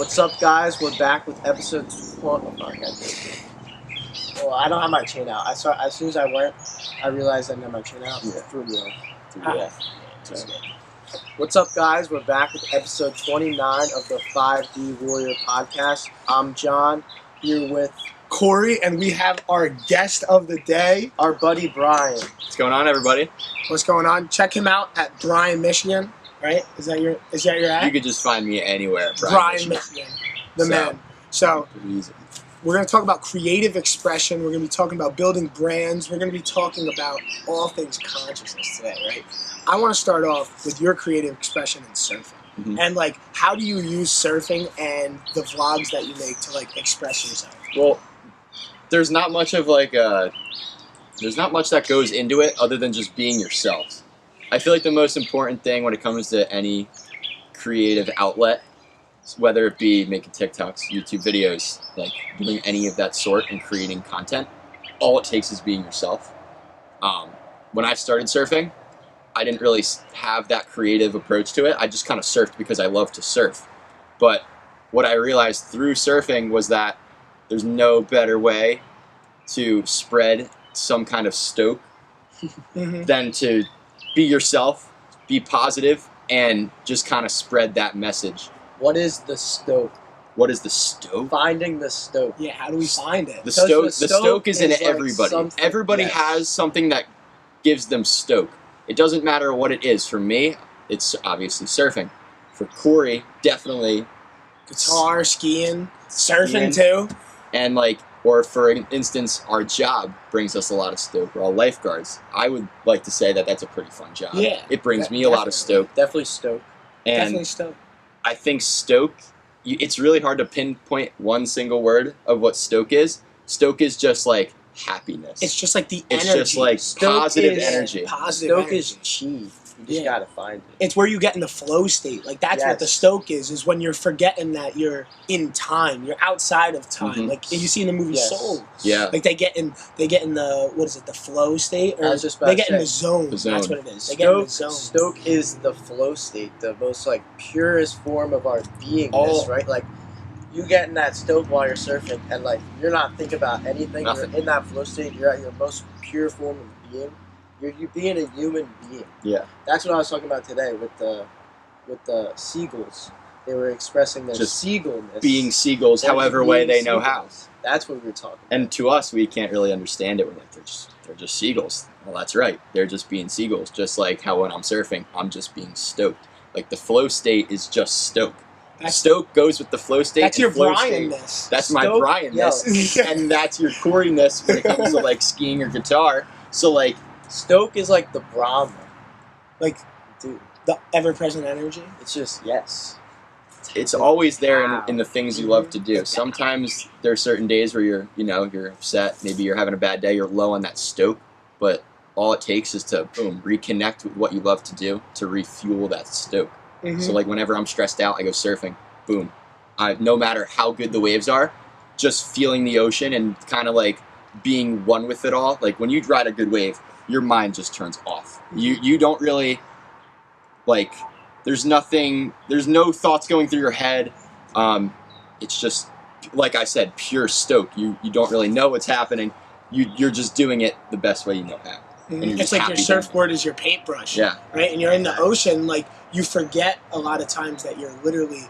What's up, guys? We're back with episode 12. Well, I don't have my chain out. As soon as I went, I realized I didn't have my chain out. Yeah. For real. Yeah. What's up, guys? We're back with episode 29 of the 5D Warrior podcast. I'm John, here with Corey, and we have our guest of the day, our buddy Brian. What's going on, everybody? What's going on? Check him out at Bryan, Michigan. Right? Is that your ad? You could just find me anywhere. Bryan, Michigan. The man. So we're going to talk about creative expression. We're going to be talking about building brands. We're going to be talking about all things consciousness today, right? I want to start off with your creative expression in surfing. Mm-hmm. And, how do you use surfing and the vlogs that you make to, express yourself? Well, there's not much that goes into it other than just being yourself. I feel like the most important thing when it comes to any creative outlet, whether it be making TikToks, YouTube videos, doing any of that sort and creating content, all it takes is being yourself. When I started surfing, I didn't really have that creative approach to it. I just kind of surfed because I love to surf. But what I realized through surfing was that there's no better way to spread some kind of stoke than to be yourself, be positive, and just kind of spread that message. What is the stoke? What is the stoke? Finding the stoke. Yeah, how do we find it? The stoke is in is everybody. Everybody has something that gives them stoke. It doesn't matter what it is. For me, it's obviously surfing. For Corey, definitely guitar, skiing, surfing too. And or for instance, our job brings us a lot of stoke. We're all lifeguards. I would like to say that that's a pretty fun job. Yeah. It brings me a lot of stoke. Definitely stoke. And Definitely stoke. I think stoke, it's really hard to pinpoint one single word of what stoke is. Stoke is just happiness. It's just the It's energy. just positive is energy. Positive Stoke energy. is chi. You just gotta find it. It's where you get in the flow state. That's what the stoke is when you're forgetting that you're in time. You're outside of time. Mhm. You see in the movie Yes. Soul. Yeah. They get in the, what is it, the flow state? Or I was just about they to get in say. the zone. The zone. That's what it is. They get in the zone. Stoke is the flow state, the most purest form of our beingness, Oh. right? You get in that stoke while you're surfing, and you're not thinking about anything. Nothing. You're in that flow state. You're at your most pure form of being. You're being a human being. Yeah. That's what I was talking about today with the seagulls. They were expressing their Just seagullness. Being seagulls, however way they know how. That's what we were talking about. And to us, we can't really understand it. We're they're just seagulls. Well, that's right. They're just being seagulls. Just like how when I'm surfing, I'm just being stoked. The flow state is just stoke. Stoke goes with the flow state. That's and your flow state. Brian-ness. That's my Stoke, Brian-ness. And that's your Corey-ness when it comes to skiing or guitar. So Stoke is the Brahma. Dude, the ever-present energy. it's just yes. it's always there Wow. in the things you love to do. Sometimes there are certain days where you're upset. Maybe you're having a bad day. You're low on that stoke. But all it takes is to reconnect with what you love to do to refuel that stoke. Mm-hmm. So whenever I'm stressed out, I go surfing. Boom. No matter how good the waves are, just feeling the ocean and kind of being one with it all. When you ride a good wave, your mind just turns off. You don't really there's no thoughts going through your head. It's just, like I said, pure stoke. You don't really know what's happening. You're just doing it the best way you know how. And you're It's just your happy doing it. surfboard is your paintbrush. Yeah. Right? And you're in the ocean, you forget a lot of times that you're literally,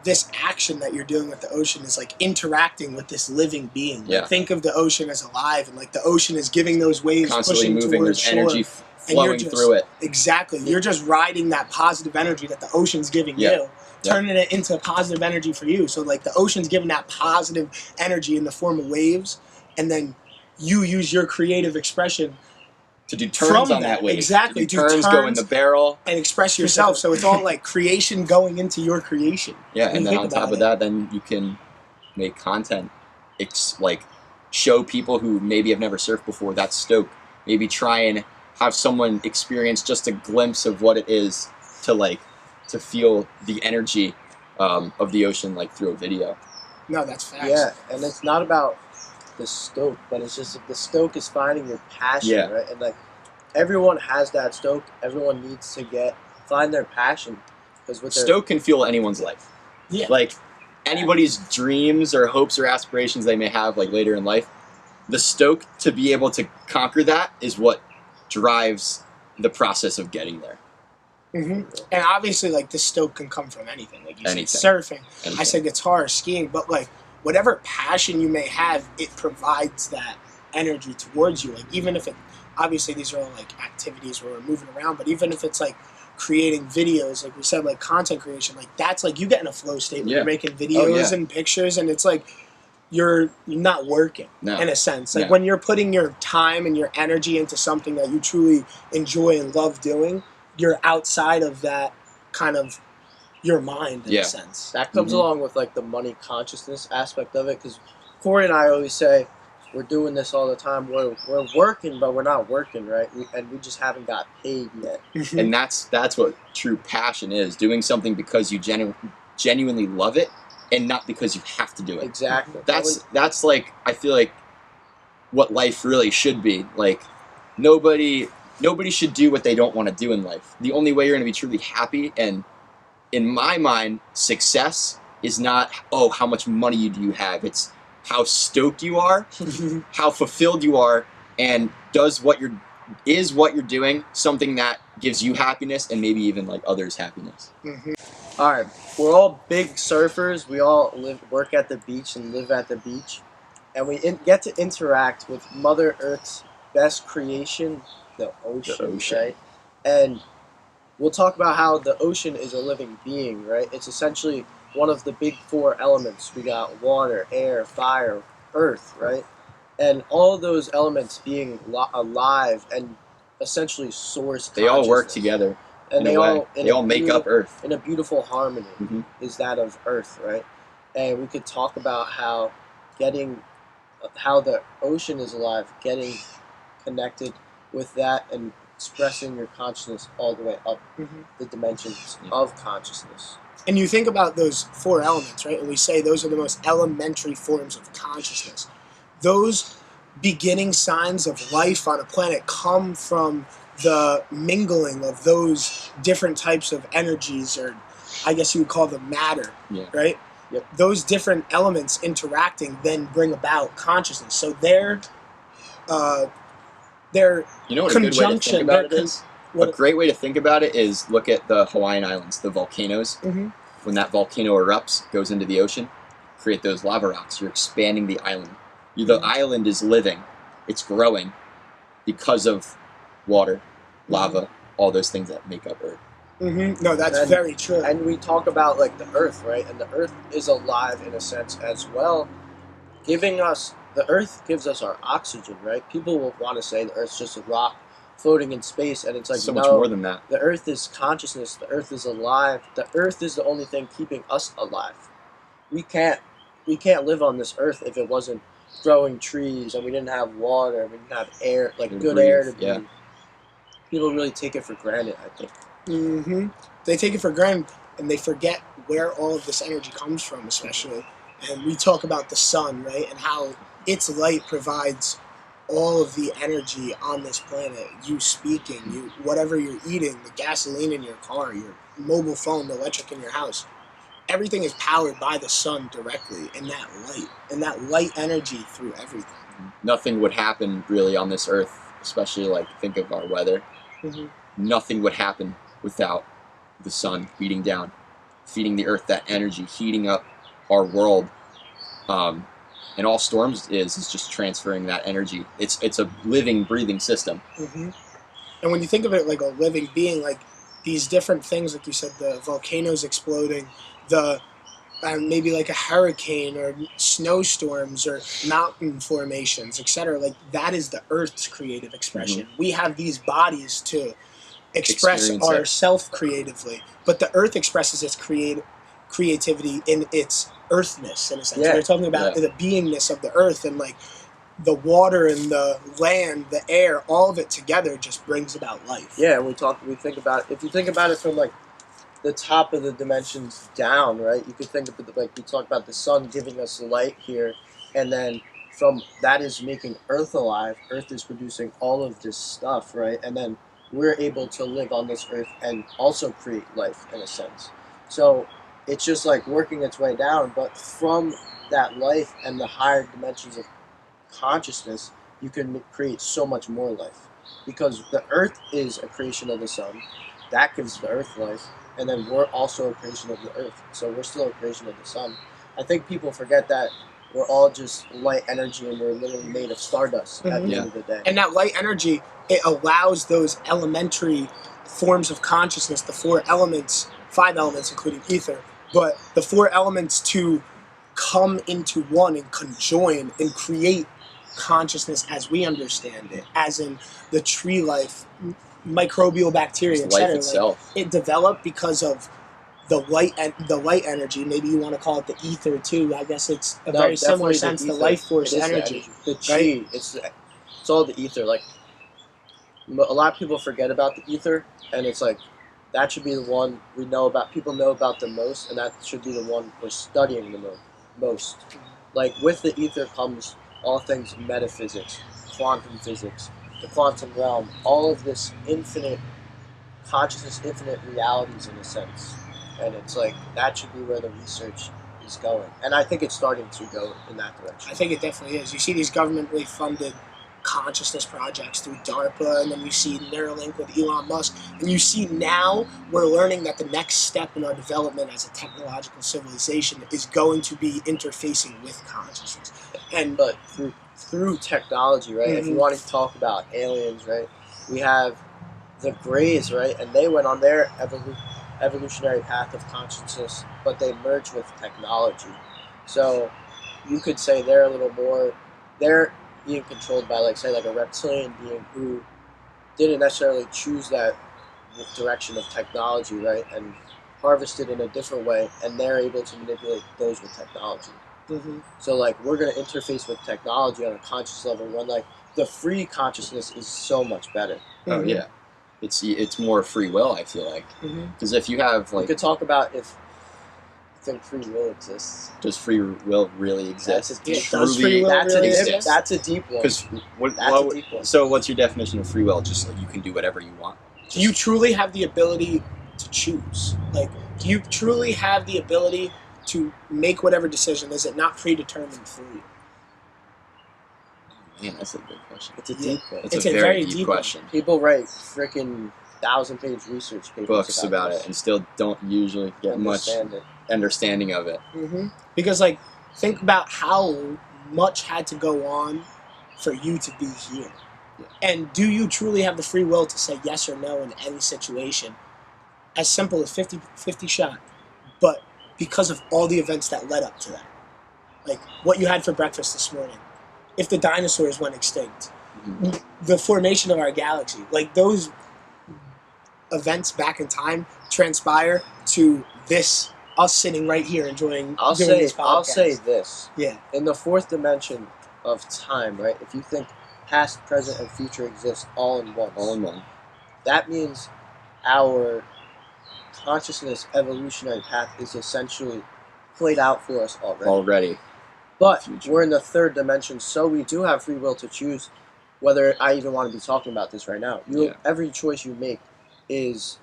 this action that you're doing with the ocean is interacting with this living being. Yeah. Think of the ocean as alive, and the ocean is giving those waves, Constantly pushing moving. towards There's shore. energy flowing through it. Exactly. You're just riding that positive energy that the ocean's giving you, turning it into positive energy for you. So the ocean's giving that positive energy in the form of waves, and then you use your creative expression To do turns on that wave. Exactly. To do turns, go in the barrel. and express yourself. So it's all creation going into your creation. Yeah, When and you then think on top about of that, then you can make content. It's show people who maybe have never surfed before that stoke. Maybe try and have someone experience just a glimpse of what it is to feel the energy of the ocean through a video. No, that's facts. Yeah, and it's not about the stoke, but it's just the stoke is finding your passion, Yeah. right? And everyone has that stoke. Everyone needs to find their passion, because with Stoke can fuel anyone's life. Yeah. anybody's dreams or hopes or aspirations they may have like later in life, the Stoke to be able to conquer that is what drives the process of getting there. And obviously, like, the Stoke can come from anything. Like you Anything. said, surfing. Anything. I said guitar, skiing. But, like, whatever passion you may have, it provides that energy towards you. Like, even if it, obviously, these are all, like, activities where we're moving around. But even if it's, like, creating videos, like we said, like, content creation, like, that's, like, you get in a flow state when you're making videos and pictures. And it's, like, you're not working in a sense. Like, when you're putting your time and your energy into something that you truly enjoy and love doing, you're outside of that kind of your mind in a sense. That comes along with like the money consciousness aspect of it, because Corey and I always say we're doing this all the time. We're working, but we're not working, right? We just haven't got paid yet. And that's what true passion is: doing something because you genuinely love it, and not because you have to do it. Exactly. That's like, I feel like what life really should be. Like, nobody should do what they don't want to do in life. The only way you're going to be truly happy, and in my mind, success is not, oh, how much money do you have? It's how stoked you are, how fulfilled you are, and is what you're doing something that gives you happiness and maybe even like others happiness. All right, we're all big surfers. We all work at the beach and live at the beach, and we get to interact with Mother Earth's best creation, the ocean, right? And we'll talk about how the ocean is a living being, right? It's essentially one of the big four elements. We got water, air, fire, earth, right? And all of those elements being alive and essentially source They all work together. And they all make up Earth. In a beautiful harmony is that of Earth, right? And we could talk about how the ocean is alive, getting connected with that and expressing your consciousness all the way up the dimensions of consciousness. And you think about those four elements, right? And we say those are the most elementary forms of consciousness. Those beginning signs of life on a planet come from the mingling of those different types of energies, or I guess you would call them matter, right? Yep. Those different elements interacting then bring about consciousness. So their You know what a good way to think about it is? A great way to think about it is look at the Hawaiian Islands, the volcanoes. When that volcano erupts, goes into the ocean, create those lava rocks. You're expanding the island. The island is living. It's growing because of water, lava, all those things that make up Earth. No, that's very true. And we talk about like the Earth, right? And the Earth is alive in a sense as well, the Earth gives us our oxygen, right? People will want to say the Earth's just a rock floating in space, and it's like, so much more than that. The Earth is consciousness. The Earth is alive. The Earth is the only thing keeping us alive. We can't live on this Earth if it wasn't growing trees and we didn't have water, we didn't have air, like good air to breathe. People really take it for granted, I think. They take it for granted, and they forget where all of this energy comes from, especially. And we talk about the sun, right, and how its light provides all of the energy on this planet. You speaking, whatever you're eating, the gasoline in your car, your mobile phone, the electric in your house. Everything is powered by the sun directly, and that light energy through everything. Nothing would happen really on this Earth, especially like think of our weather. Nothing would happen without the sun beating down, feeding the Earth that energy, heating up our world. And all storms is just transferring that energy. It's a living, breathing system. And when you think of it like a living being, like these different things, like you said, the volcanoes exploding, maybe like a hurricane or snowstorms or mountain formations, etc. Like that is the Earth's creative expression. We have these bodies to express ourselves creatively, but the Earth expresses its creativity in its earthness, in a sense. We're talking about the beingness of the Earth, and like the water and the land, the air, all of it together just brings about life. Yeah, and we think about it. If you think about it from like the top of the dimensions down, right? You could think of it like we talk about the sun giving us light here, and then from that is making Earth alive. Earth is producing all of this stuff, right? And then we're able to live on this Earth and also create life in a sense. So it's just like working its way down. But from that life and the higher dimensions of consciousness, you can create so much more life. Because the earth is a creation of the sun. That gives the earth life. And then we're also a creation of the earth. So we're still a creation of the sun. I think people forget that we're all just light energy and we're literally made of stardust at the end of the day. And that light energy, it allows those elementary forms of consciousness, the 4 elements, 5 elements including ether, but the 4 elements to come into one and conjoin and create consciousness as we understand it, as in the tree life, microbial bacteria, It's life etc. itself. It developed because of the light energy. Maybe you want to call it the ether too. I guess it's a very similar sense, the life force energy. The chi, it's all the ether. Like a lot of people forget about the ether, and it's like that should be the one we know about. People know about the most, and that should be the one we're studying the most. Like with the ether comes all things metaphysics, quantum physics, the quantum realm, all of this infinite consciousness, infinite realities in a sense. And it's like that should be where the research is going. And I think it's starting to go in that direction. I think it definitely is. You see these governmentally funded consciousness projects through DARPA, and then you see Neuralink with Elon Musk, and you see now we're learning that the next step in our development as a technological civilization is going to be interfacing with consciousness. And but through technology, right? If you want to talk about aliens, right? We have the Greys, right? And they went on their evolutionary path of consciousness, but they merged with technology. So you could say they're a little more, they're being controlled by, like, say, like a reptilian being who didn't necessarily choose that direction of technology, right? And harvested in a different way, and they're able to manipulate those with technology. So, like, we're going to interface with technology on a conscious level when, like, the free consciousness is so much better. Oh, yeah. It's more free will, I feel like. Because if you have, like... We could talk about if you think free will exists. Does free will really exist? Does free will really exist? That's a deep one. Because a deep one. So what's your definition of free will? Just like you can do whatever you want? Do you truly have the ability to choose? Like, do you truly have the ability to make whatever decision? Is it not predetermined for you? Man, that's a good question. It's a deep one. It's a very deep question. People write freaking 1,000-page research papers books about it and still don't usually get much understanding of it. Because, like, think about how much had to go on for you to be here. And do you truly have the free will to say yes or no in any situation? As simple as 50-50 shot. But because of all the events that led up to that. Like, what you had for breakfast this morning. If the dinosaurs went extinct. The formation of our galaxy. Like, those events back in time transpire to this, us sitting right here enjoying this podcast. I'll say this. Yeah. In the 4th dimension of time, right, if you think past, present, and future exist all in one. All in one. That means our consciousness evolutionary path is essentially played out for us already. But we're in the 3rd dimension, so we do have free will to choose whether I even want to be talking about this right now. Every choice you make is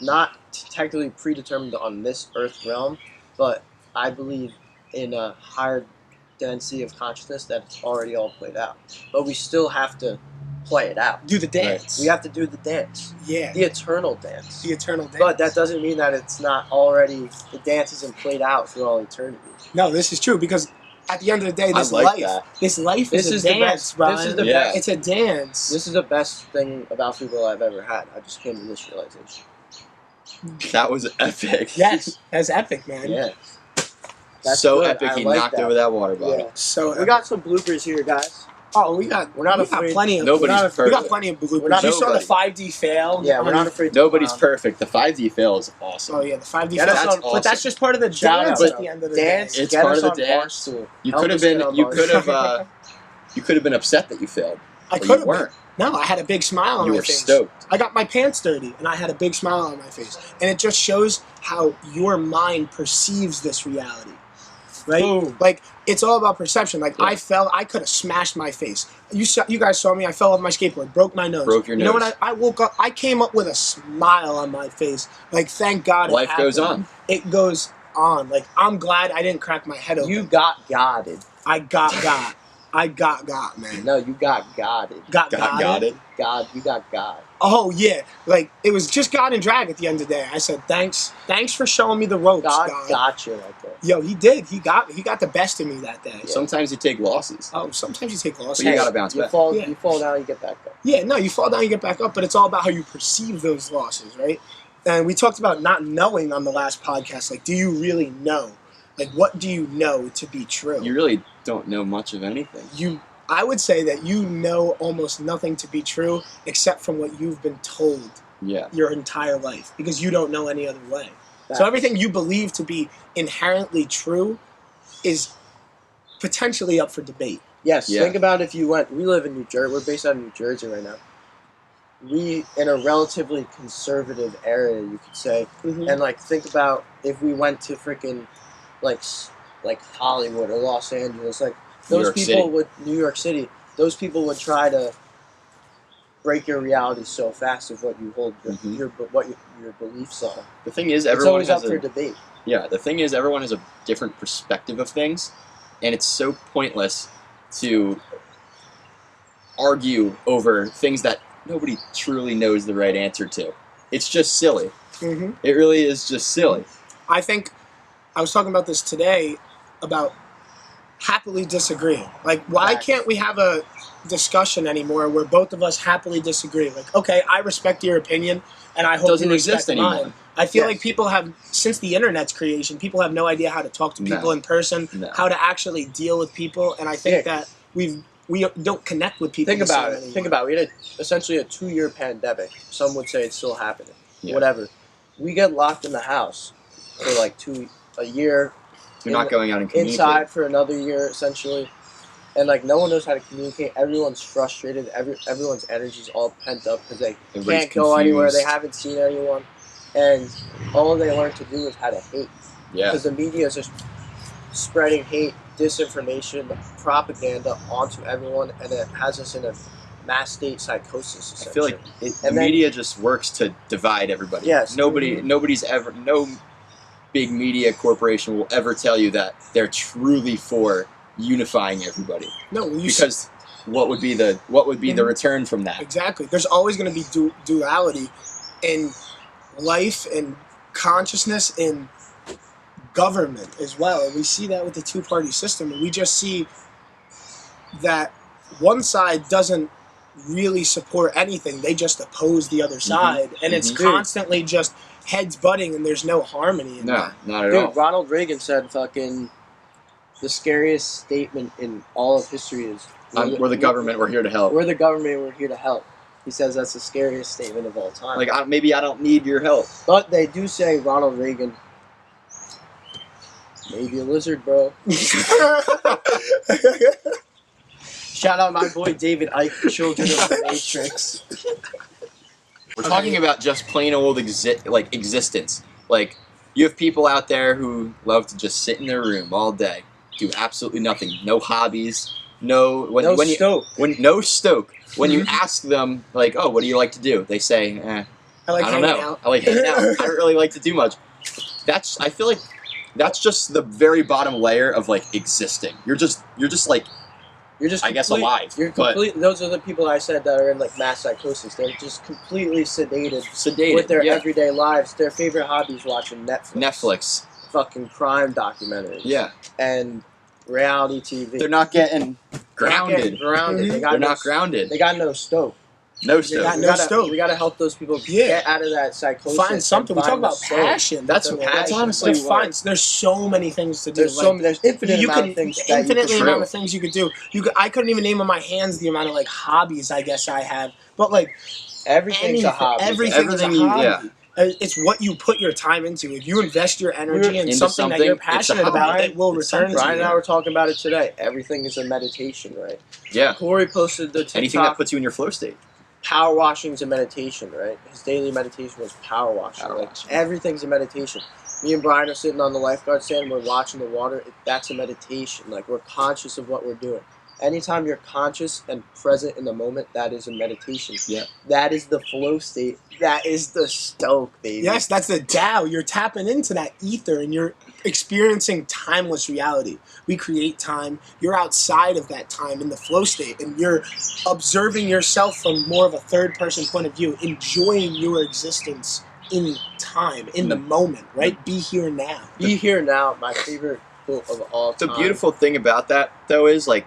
not technically predetermined on this Earth realm, but I believe in a higher density of consciousness that it's already all played out. But we still have to play it out. Do the dance. We have to do the dance. Yeah. The eternal dance. The eternal dance. But that doesn't mean that it's not already, the dance isn't played out for all eternity. No, this is true, because at the end of the day, this life is a dance, Brian. This is the best. It's a dance. This is the best thing about free will I've ever had. I just came to this realization. That was epic. Yes, that's epic, man. Yeah. That's so good. Epic, he knocked over that water bottle. Yeah. So we got some bloopers here, guys. Oh, we're not plenty of Nobody's perfect. We got plenty of bloopers. You saw the 5D fail. Yeah, we're not afraid. Nobody's perfect. The 5D fail is awesome. Oh yeah, the 5D fail. That's awesome. But that's just part of the dance at the end of the day. It's part of the dance. You could have been. You could have been upset that you failed. I could have been. No, I had a big smile on my face. You were stoked. I got my pants dirty, and I had a big smile on my face. And it just shows how your mind perceives this reality. Right? Boom. Like, it's all about perception. Like, I fell, I could have smashed my face. You guys saw me, I fell off my skateboard, broke my nose. Broke your nose. You know what, I woke up, I came up with a smile on my face. Like, thank God it happened. Life goes on. It goes on. Like, I'm glad I didn't crack my head open. You got godded. I got, man. No, you got godded. Got it. God, you got God. Oh, yeah. Like, it was just God and drag at the end of the day. I said, thanks for showing me the ropes, God God. got you like that. Yo, he did. He got the best of me that day. Yeah. Sometimes you take losses. Oh, sometimes you take losses. But you gotta bounce back. You fall down, you get back up. Yeah, no, you fall down, you get back up, but it's all about how you perceive those losses, right? And we talked about not knowing on the last podcast. Like, do you really know? Like, what do you know to be true? You really don't know much of anything. I would say that you know almost nothing to be true except from what you've been told your entire life, because you don't know any other way. So everything you believe to be inherently true is potentially up for debate. Yes, Yeah. think about if you went... We live in New Jersey. We're based out of New Jersey right now. We, in a relatively conservative area, you could say. Mm-hmm. And, like, think about if we went to freaking, like Hollywood or Los Angeles. Like, those people would... New York City. Those people would try to break your reality so fast of what you hold, your beliefs are. The thing is, It's always up for debate. Yeah, the thing is, everyone has a different perspective of things, and it's so pointless to argue over things that nobody truly knows the right answer to. It's just silly. Mm-hmm. It really is just silly. I think I was talking about this today about happily disagreeing. Like, why can't we have a discussion anymore where both of us happily disagree? Like, okay, I respect your opinion, and I hope Doesn't you respect exist anymore. mine. I feel like people have, since the internet's creation, people have no idea how to talk to people in person, how to actually deal with people, and I think that we don't connect with people. Think about it. Think about it. We had essentially a 2-year pandemic. Some would say it's still happening. Yeah. Whatever. We get locked in the house for like a year. You're not going out and communicating. Inside for another year, essentially. And, like, no one knows how to communicate. Everyone's frustrated. Everyone's energy's all pent up because they can't go anywhere. They haven't seen anyone. And all they learned to do is how to hate. Yeah. Because the media is just spreading hate, disinformation, propaganda onto everyone, and it has us in a mass state psychosis, I feel like the media just works to divide everybody. Yes. Nobody's ever... No big media corporation will ever tell you that they're truly for unifying everybody. No, because what would be the return from that? Exactly. There's always going to be duality in life and consciousness in government as well. And we see that with the two-party system, and we just see that one side doesn't really support anything. They just oppose the other side, and it's constantly just heads butting, and there's no harmony in that. Not at all. Ronald Reagan said fucking the scariest statement in all of history is we're the government, we're here to help. We're the government, we're here to help. He says that's the scariest statement of all time. Like, maybe I don't need your help. But they do say Ronald Reagan, maybe a lizard, bro. Shout out my boy David Icke, Children of the Matrix. We're talking about just plain old existence. Like, you have people out there who love to just sit in their room all day, do absolutely nothing, no hobbies, no Stoke. When you ask them, like, oh, what do you like to do? They say, I don't know. I like hanging out. I don't really like to do much. I feel like that's just the very bottom layer of, like, existing. You're just I guess alive. Those are the people I said that are in, like, mass psychosis. They're just completely sedated with their everyday lives. Their favorite hobby is watching Netflix. Fucking crime documentaries. Yeah. And reality TV. They're not getting grounded. They're not grounded. They got no Stoke. No Stoke. We gotta help those people get out of that psychosis. Find something. We talk about passion. That's honestly there's so many things to do. There's infinite amount of things you could do. I couldn't even name on my hands the amount of, like, hobbies I guess I have. But, like, everything's a hobby. Everything's a hobby. Yeah. It's what you put your time into. If you invest your energy in something that you're passionate about, it will return to you. Brian and I were talking about it today. Everything is a meditation, right? Yeah. Corey posted the TikTok. Anything that puts you in your flow state. Power washing is a meditation, right? His daily meditation was power washing. Everything's a meditation. Me and Brian are sitting on the lifeguard stand. We're watching the water. That's a meditation. Like, we're conscious of what we're doing. anytime you're conscious and present in the moment, that is a meditation. Yeah. That is the flow state. That is the Stoke, baby. Yes, that's the Tao. You're tapping into that ether and you're experiencing timeless reality. We create time. You're outside of that time in the flow state and you're observing yourself from more of a third person point of view, enjoying your existence in time, in the moment, right? Be here now. Be here now, my favorite quote of all time. The beautiful thing about that, though, is like,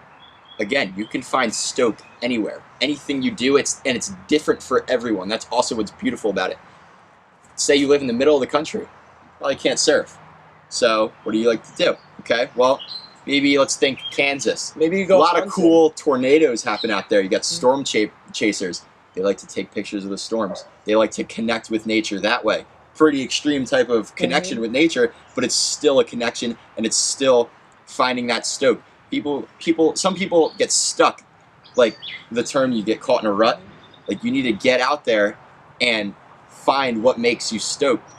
again, you can find Stoke anywhere. Anything you do, it's different for everyone. That's also what's beautiful about it. Say you live in the middle of the country, you probably can't surf. So what do you like to do? Okay, well, maybe let's think Kansas. Maybe you go A lot hunting. of cool tornadoes happen out there. You got storm chasers. They like to take pictures of the storms. They like to connect with nature that way. Pretty extreme type of connection with nature, but it's still a connection, and it's still finding that Stoke. Some people get stuck, like the term you get caught in a rut. Like you need to get out there and find what makes you stoked.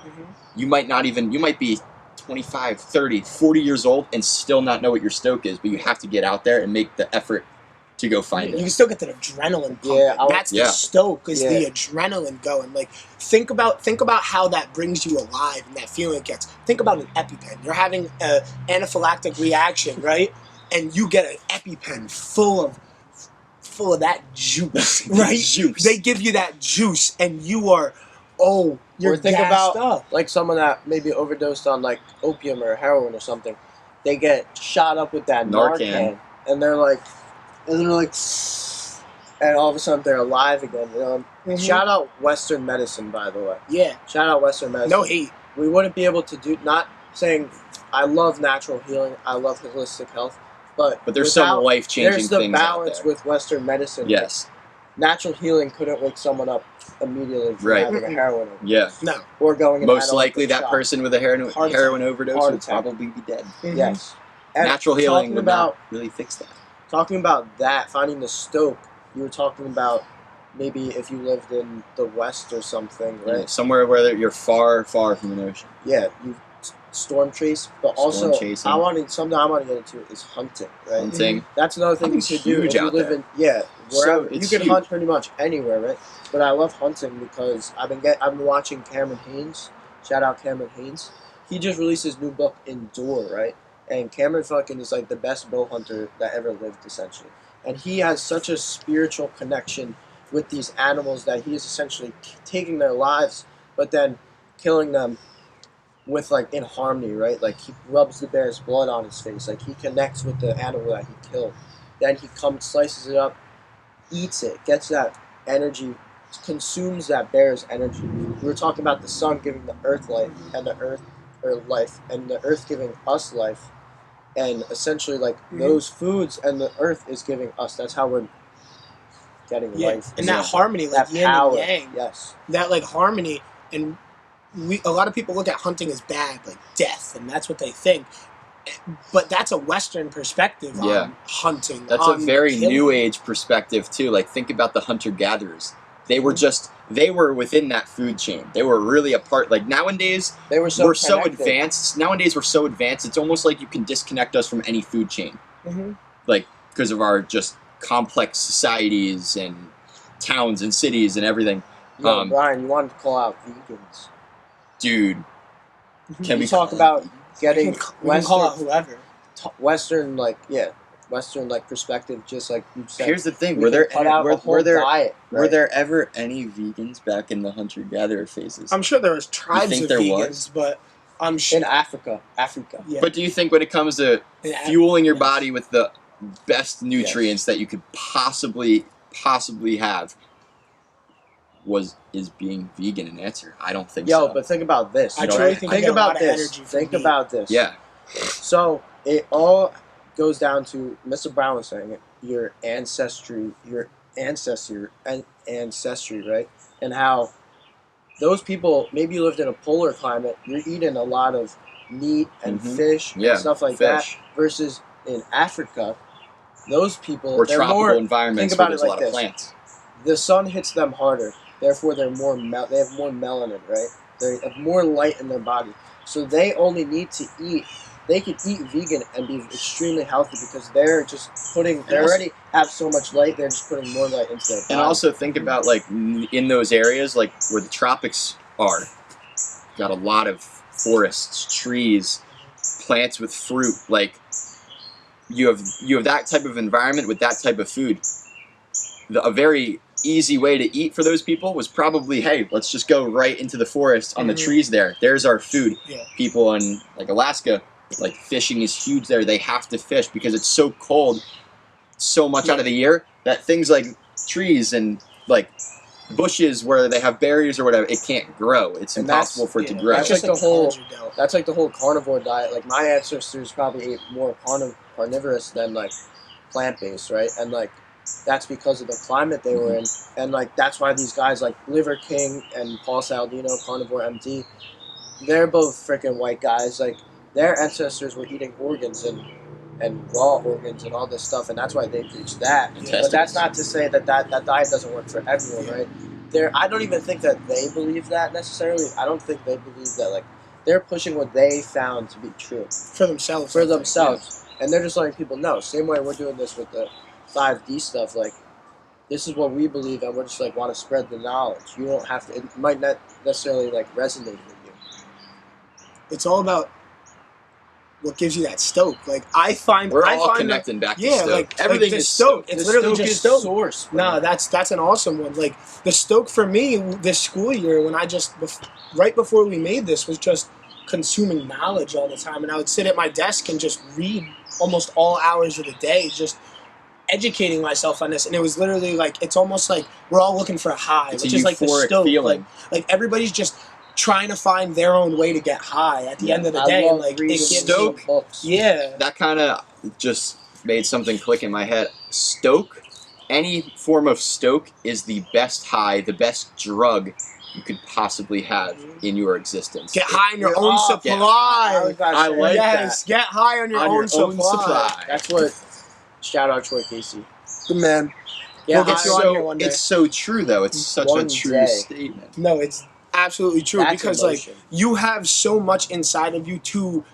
You might be 25, 30, 40 years old and still not know what your stoke is, but you have to get out there and make the effort to go find You it. can still get that adrenaline pumping. Yeah, That's the Stoke, is the adrenaline going. Like think about how that brings you alive and that feeling it gets. Think about an EpiPen. You're having an anaphylactic reaction, right? And you get an EpiPen full of that juice, right? Juice. They give you that juice, and you're Or think gassed about up. like someone that maybe overdosed on like opium or heroin or something. They get shot up with that Narcan, and they're like, and all of a sudden they're alive again. You know? Shout out Western medicine, by the way. Yeah. Shout out Western medicine. No hate. We wouldn't be able to do. Not saying I love natural healing. I love holistic health, but there's some life-changing there's the things out balance there. with Western medicine. Yes. Natural healing couldn't wake someone up immediately from Right. having a heroin overdose. Yeah. No. Or going in Most an likely anaphylactic that shock. person with a heroin Heart overdose Heart would attack. probably be dead. Yes. And Natural healing talking would about not really fix that. talking about that, finding the Stoke. You were talking about maybe if you lived in the West or something, right? Yeah, somewhere where you're far, far from an ocean. Yeah, you storm chase, but Storm also chasing. something I want to get into is hunting, right? Hunting. That's another thing you Hunting's could do huge if you out live there. in wherever. You it's can huge. hunt pretty much anywhere, right? But I love hunting because I've been watching Cameron Haynes. Shout out Cameron Haynes. He just released his new book, Endure, right? And Cameron fucking is like the best bow hunter that ever lived, essentially. And he has such a spiritual connection with these animals that he is essentially taking their lives, but then killing them with like in harmony, right? Like he rubs the bear's blood on his face. Like he connects with the animal that he killed. Then he comes, slices it up, eats it, gets that energy, consumes that bear's energy. We were talking about the sun giving the earth life, and the earth and the earth giving us life, and essentially like those foods and the earth is giving us. That's how we're getting life. And that harmony, like that yin power, and yang. yes. That like harmony, and a lot of people look at hunting as bad, like death, and that's what they think. But that's a Western perspective on hunting. That's a on very killing. new age perspective too. Like think about the hunter gatherers. They were within that food chain. They were really a part. Like nowadays, They were so we're so connected. advanced. Nowadays we're so advanced. It's almost like you can disconnect us from any food chain, like because of our just complex societies and towns and cities and everything. Yo, Brian, you wanted to call out vegans. Dude, can We we talk about getting We can call out whoever. Western perspective, just like you said. Here's the thing: We were can there cut out a whole diet, were right? there ever any vegans back in the hunter gatherer phases? I'm sure there was tribes think of there vegans, was? but I'm sure in Africa? Yeah. But do you think when it comes to In fueling your yes. body with the best nutrients that you could possibly have is being vegan an answer? I don't think so. Yo, but think about this. I You know truly what I think I think get a lot about of this. energy from Think meat. about this. Yeah. So it all goes down to Mr. Brown was saying it. Your ancestry, right? And how those people, maybe you lived in a polar climate, you're eating a lot of meat and fish Yeah, and stuff like fish. that. Versus in Africa, those people, Or they're tropical more. environments think where about it there's a like lot of this. plants. The sun hits them harder, therefore they're they have more melanin, right? They have more light in their body, so they only need to eat they could eat vegan and be extremely healthy because they're just putting. They already have so much light. They're just putting more light into their body. And also think about like in those areas like where the tropics are, got a lot of forests, trees, plants with fruit. Like you have that type of environment with that type of food. A very easy way to eat for those people was probably, hey, let's just go right into the forest on the trees there. There's our food. Yeah. People in like Alaska, like fishing is huge there. They have to fish because it's so cold so much out of the year that things like trees and like bushes where they have berries or whatever, it can't grow. It's impossible for it to grow. That's like the whole. That's like the whole carnivore diet. Like my ancestors probably ate more carnivorous than like plant-based, right? And like that's because of the climate they were in, and like that's why these guys like Liver King and Paul Saladino, Carnivore MD, they're both freaking white guys. Like their ancestors were eating organs and raw organs and all this stuff, and that's why they preach that. But that's not to say that that diet doesn't work for everyone, right? I don't even think that they believe that necessarily. I don't think they believe that. Like they're pushing what they found to be true for themselves. For themselves, and they're just letting people know. Same way we're doing this with the 5D stuff. Like this is what we believe, and we're just like want to spread the knowledge. You don't have to. It might not necessarily like resonate with you. It's all about what gives you that stoke. Like I find we're all connecting back to Stoke. Like everything like is Stoke. It's literally Stoke just Stoke. Source. No, that's an awesome one. Like the Stoke for me this school year when I just right before we made this was just consuming knowledge all the time, and I would sit at my desk and just read almost all hours of the day, just educating myself on this. And it was literally like it's almost like we're all looking for a high, it's which a is like the Stoke feeling. Like everybody's just trying to find their own way to get high at the end of the day. And like it gives Stoke, yeah, that kind of just made something click in my head. Stoke, any form of Stoke is the best high, the best drug you could possibly have in your existence. Get high on your own supply. I like yes, that. Get high on your own supply. That's what. Shout out Troy Casey. Good man. Yeah, we'll get you on here one day. It's so true though. It's such a true statement. No, it's absolutely true. That's because emotion. Like you have so much inside of you to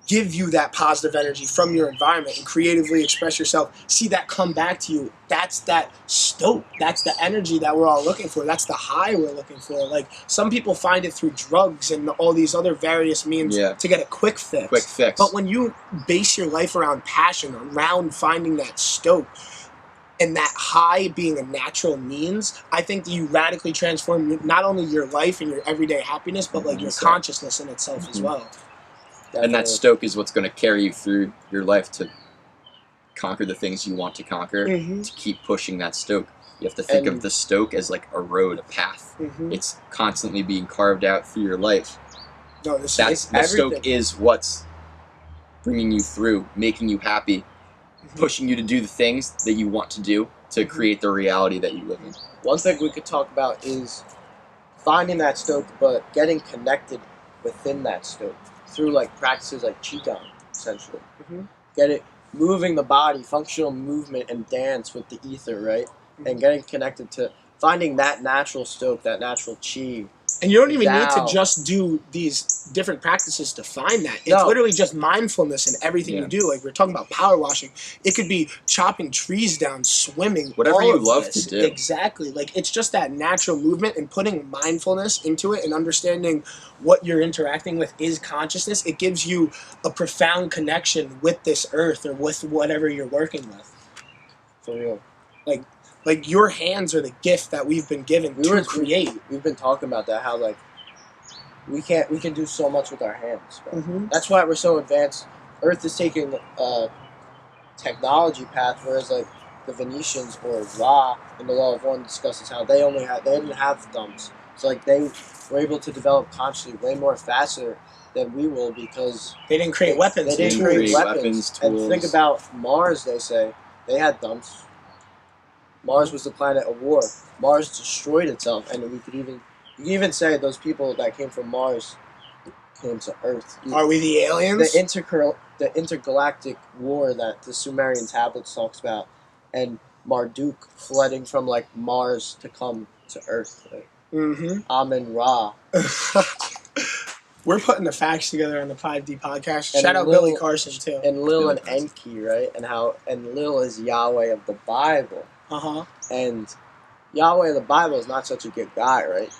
give you that positive energy from your environment and creatively express yourself. See that come back to you. That's that Stoke. That's the energy that we're all looking for. That's the high we're looking for. Like some people find it through drugs and all these other various means to get a quick fix. Quick fix. But when you base your life around passion, around finding that Stoke, and that high being a natural means, I think that you radically transform not only your life and your everyday happiness, but like your consciousness in itself as well. Definitely. And that Stoke is what's going to carry you through your life to conquer the things you want to conquer, to keep pushing that Stoke. You have to think of the Stoke as like a road, a path. It's constantly being carved out through your life. No, the Stoke is what's bringing you through, making you happy, pushing you to do the things that you want to do to create the reality that you live in. One thing we could talk about is finding that Stoke, but getting connected within that Stoke through like practices like Qigong, essentially. Get it moving the body, functional movement and dance with the ether, right? And getting connected to finding that natural Stoke, that natural Qi. And you don't even need to just do these different practices to find that. It's literally just mindfulness in everything you do. Like we're talking about power washing. It could be chopping trees down, swimming. Whatever you love to do. Exactly. Like it's just that natural movement and putting mindfulness into it and understanding what you're interacting with is consciousness. It gives you a profound connection with this earth or with whatever you're working with. For real. Like your hands are the gift that we've been given to create. We've been talking about that, how like we can do so much with our hands. That's why we're so advanced. Earth is taking a technology path, whereas like the Venetians or Ra in the Law of One discusses how they didn't have thumbs. So like they were able to develop consciously way more faster than we will because they didn't create weapons. They didn't create weapons. And think about Mars. They say they had thumbs. Mars was the planet of war. Mars destroyed itself, and you can even say those people that came from Mars came to Earth. Are we the aliens? The intergalactic war that the Sumerian tablets talks about, and Marduk flooding from like Mars to come to Earth. Right? Amen Ra. We're putting the facts together on the 5D podcast. And Shout out Lil- Billy Carson too. And Lil Billy and Carson. Enki, right? And Lil is Yahweh of the Bible. And Yahweh of the Bible is not such a good guy, right?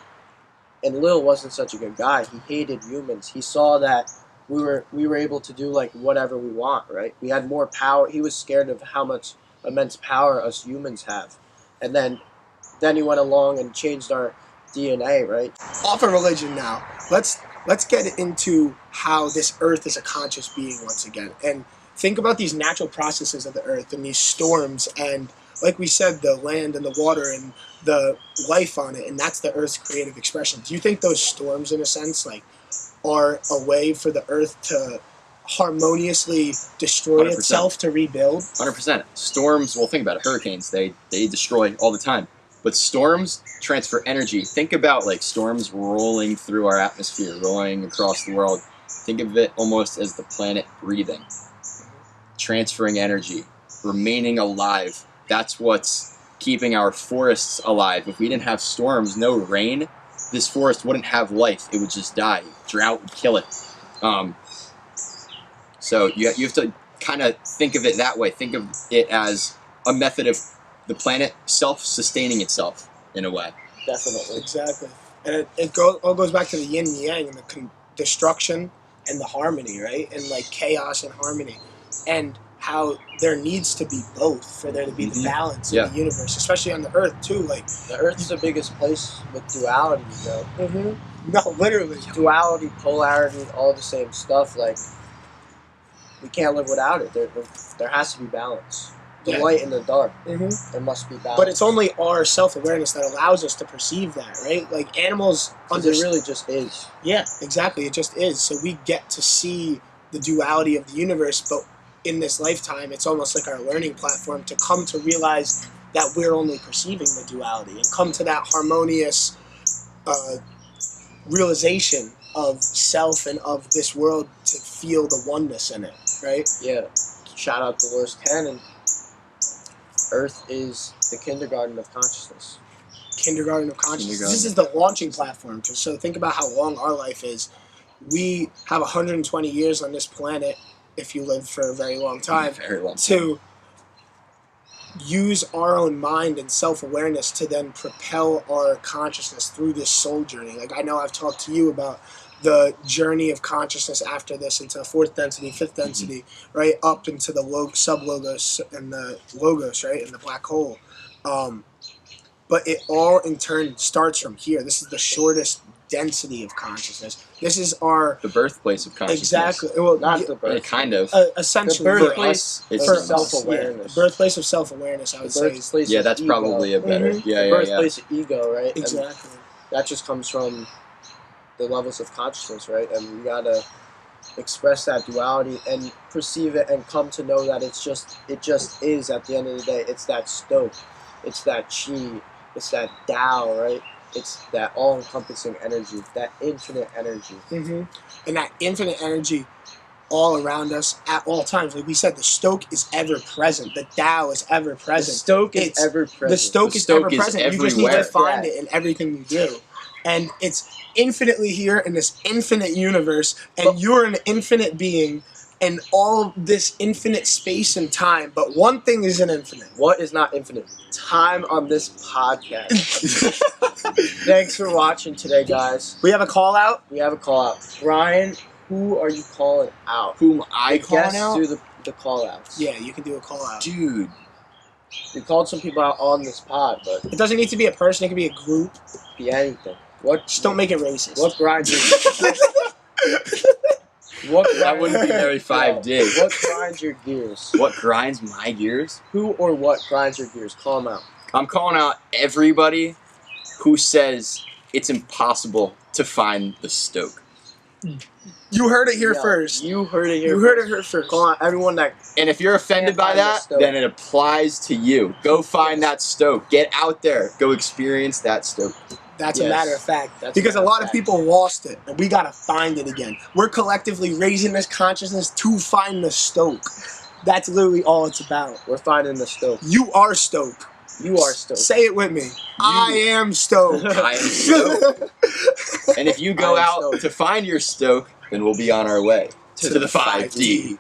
And Lil wasn't such a good guy. He hated humans. He saw that we were able to do like whatever we want, right? We had more power. He was scared of how much immense power us humans have. And then he went along and changed our DNA, right? Off of religion now. Let's get into how this earth is a conscious being once again. And think about these natural processes of the earth and these storms and, like we said, the land and the water and the life on it, and that's the earth's creative expression. Do you think those storms, in a sense, like, are a way for the earth to harmoniously destroy 100%. itself to rebuild? 100%. Storms, well, think about it. Hurricanes, they destroy all the time. But storms transfer energy. Think about like storms rolling through our atmosphere, rolling across the world. Think of it almost as the planet breathing, transferring energy, remaining alive. That's what's keeping our forests alive. If we didn't have storms, no rain, this forest wouldn't have life. It would just die. Drought would kill it. So you have to kind of think of it that way. Think of it as a method of the planet self-sustaining itself in a way. Definitely. Exactly. And all goes back to the yin and yang and the destruction and the harmony, right? And like chaos and harmony. And how there needs to be both for there to be the balance in the universe, especially on the earth too. Like the earth is the biggest place with duality, you know? No, literally. Duality, polarity, all the same stuff. Like, we can't live without it. There has to be balance. The light and the dark. There must be balance. But it's only our self-awareness that allows us to perceive that, right? Like animals it really just is. Yeah, exactly. It just is. So we get to see the duality of the universe, but in this lifetime, it's almost like our learning platform to come to realize that we're only perceiving the duality and come to that harmonious realization of self and of this world to feel the oneness in it, right? Yeah. Shout out to Dolores Cannon. Earth is the kindergarten of consciousness. Kindergarten of consciousness. This is the launching platform. So think about how long our life is. We have 120 years on this planet, if you live for a very long time, to use our own mind and self-awareness to then propel our consciousness through this soul journey. Like I know I've talked to you about the journey of consciousness after this into fourth density, fifth density, right, up into the sub-logos and the logos, right, and the black hole. But it all in turn starts from here. This is the shortest density of consciousness. This is the birthplace of consciousness. Exactly. Well, not the birth. Kind of. Essentially, the birthplace of self-awareness. The birthplace of self-awareness, I would say. Yeah, that's probably a better. The birthplace of ego, right? Exactly. And that just comes from the levels of consciousness, right? And we gotta express that duality and perceive it and come to know that it just is at the end of the day. It's that Stoke, it's that Chi, it's that Tao, right? It's that all-encompassing energy, that infinite energy. And that infinite energy all around us at all times. Like we said, the Stoke is ever present. The Tao is ever present. The Stoke is ever present. The Stoke is ever present. You just need to find it in everything you do. And it's infinitely here in this infinite universe, and you're an infinite being in all this infinite space and time. But one thing isn't infinite. What is not infinite? Time on this podcast. Thanks for watching today, guys. We have a call out? We have a call out. Brian, who are you calling out? Whom I calling out? Do the call outs. Yeah, you can do a call out. Dude. We called some people out on this pod, but it doesn't need to be a person, it can be a group. Be anything. Just don't make it racist. What grinds your that wouldn't be very 5D. What grinds your gears? What grinds my gears? Who or what grinds your gears? Call them out. I'm calling out everybody who says it's impossible to find the Stoke. You heard it here first. You heard it here. You heard it here first. Call out everyone that. And if you're offended by that, then it applies to you. Go find that Stoke. Get out there. Go experience that Stoke. That's a matter of fact. Because a lot of people lost it, and we gotta find it again. We're collectively raising this consciousness to find the Stoke. That's literally all it's about. We're finding the Stoke. You are Stoke. You are Stoke. Say it with me. I am Stoke. I am Stoke. And if you go I am out stoked. to find your Stoke, then we'll be on our way to the 5D.